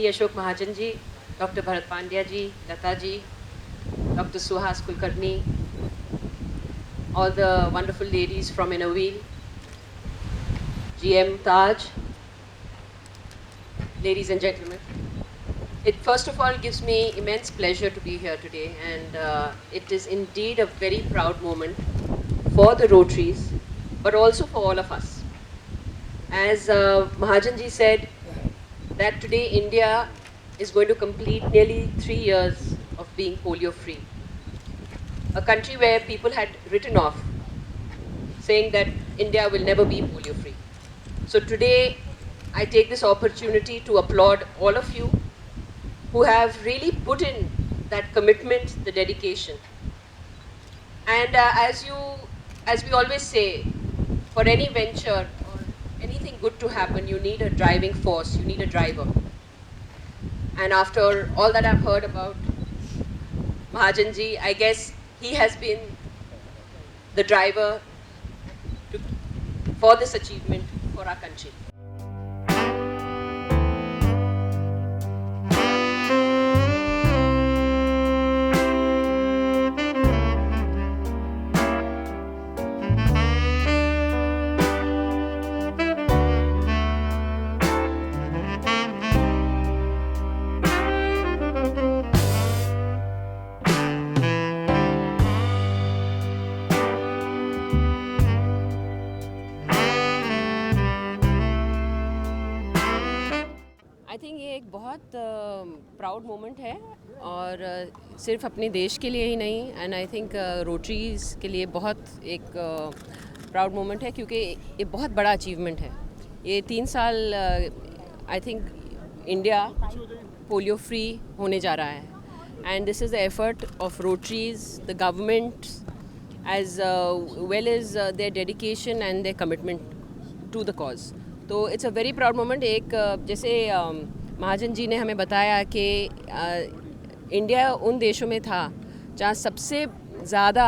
Shri Ashok Mahajan ji, Dr. Bharat Pandya ji, Lata ji, Dr. Suhas Kulkarni, all the wonderful ladies from Innoveel, GM Taj, ladies and gentlemen. It first of all gives me immense pleasure to be here today, and it is indeed a very proud moment for the Rotaries, but also for all of us. As Mahajan ji said, that today India is going to complete nearly 3 years of being polio free. A country where people had written off, saying that India will never be polio free. So today, I take this opportunity to applaud all of you who have really put in that commitment, the dedication. And as we always say, for any venture or anything good to happen, you need a driving force, you need a driver. And after all that I've heard about Mahajan ji, I guess he has been the driver for this achievement for our country. I think ये एक बहुत proud moment है और सिर्फ अपने देश के लिए ही नहीं, एंड आई थिंक रोटरीज़ के लिए बहुत एक प्राउड मोमेंट है, क्योंकि ये बहुत बड़ा अचीवमेंट है। ये 3 साल I think India polio free होने जा रहा है, and this is the effort of Rotaries, the government, as well as their dedication and their commitment to the cause. तो it's a very proud moment. एक जैसे महाजन जी ने हमें बताया कि इंडिया उन देशों में था जहाँ सबसे ज़्यादा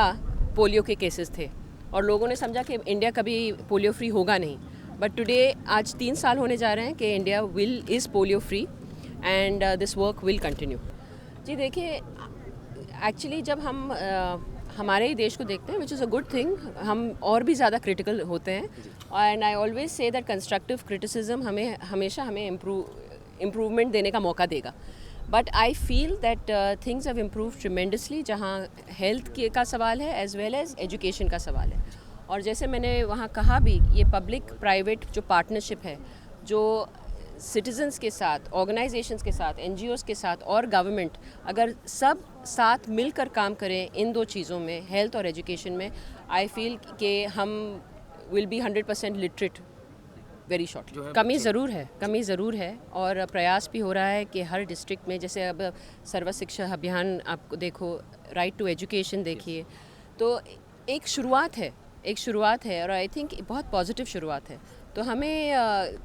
पोलियो के केसेस थे, और लोगों ने समझा कि इंडिया कभी पोलियो फ्री होगा नहीं। बट टुडे आज 3 साल होने जा रहे हैं कि India is polio free, and this work will continue. जी देखिए, एक्चुअली जब हम हमारे ही देश को देखते हैं, which is a good thing, हम और भी ज़्यादा क्रिटिकल होते हैं, and I always say that constructive criticism हमेशा हमें इम्प्रूवमेंट देने का मौका देगा। But I feel that things have improved tremendously, जहाँ हेल्थ का सवाल है एज वेल एज एजुकेशन का सवाल है। और जैसे मैंने वहाँ कहा भी, ये पब्लिक प्राइवेट जो पार्टनरशिप है, जो सिटीजन्स के साथ, ऑर्गेनाइजेशंस के साथ, NGOs के साथ और गवर्नमेंट, अगर सब साथ मिलकर काम करें इन 2 चीज़ों में, हेल्थ और एजुकेशन में, आई फील कि हम will be 100% literate very shortly. कमी ज़रूर है और प्रयास भी हो रहा है कि हर डिस्ट्रिक्ट में, जैसे अब सर्व शिक्षा अभियान आपको देखो, राइट टू एजुकेशन देखिए, तो एक शुरुआत है और आई थिंक बहुत पॉजिटिव शुरुआत है। तो हमें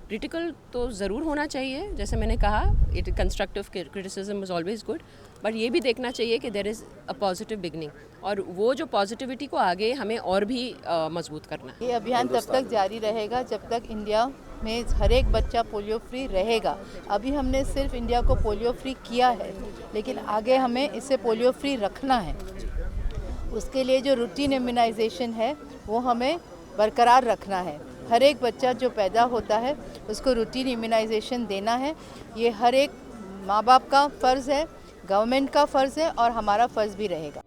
क्रिटिकल तो ज़रूर होना चाहिए, जैसे मैंने कहा, it constructive criticism is always good, but ये भी देखना चाहिए कि there is a positive beginning, और वो जो पॉजिटिविटी को आगे हमें और भी मजबूत करना है। ये अभियान तब तक जारी रहेगा जब तक इंडिया में हर एक बच्चा पोलियो फ्री रहेगा। अभी हमने सिर्फ इंडिया को पोलियो फ्री किया है, लेकिन आगे हमें इसे पोलियो फ्री रखना है। उसके लिए जो रूटीन इम्यूनाइजेशन है वो हमें बरकरार रखना है। हर एक बच्चा जो पैदा होता है उसको रूटीन इम्यूनाइजेशन देना है। ये हर एक माँ बाप का फ़र्ज़ है, गवर्नमेंट का फ़र्ज़ है, और हमारा फ़र्ज़ भी रहेगा।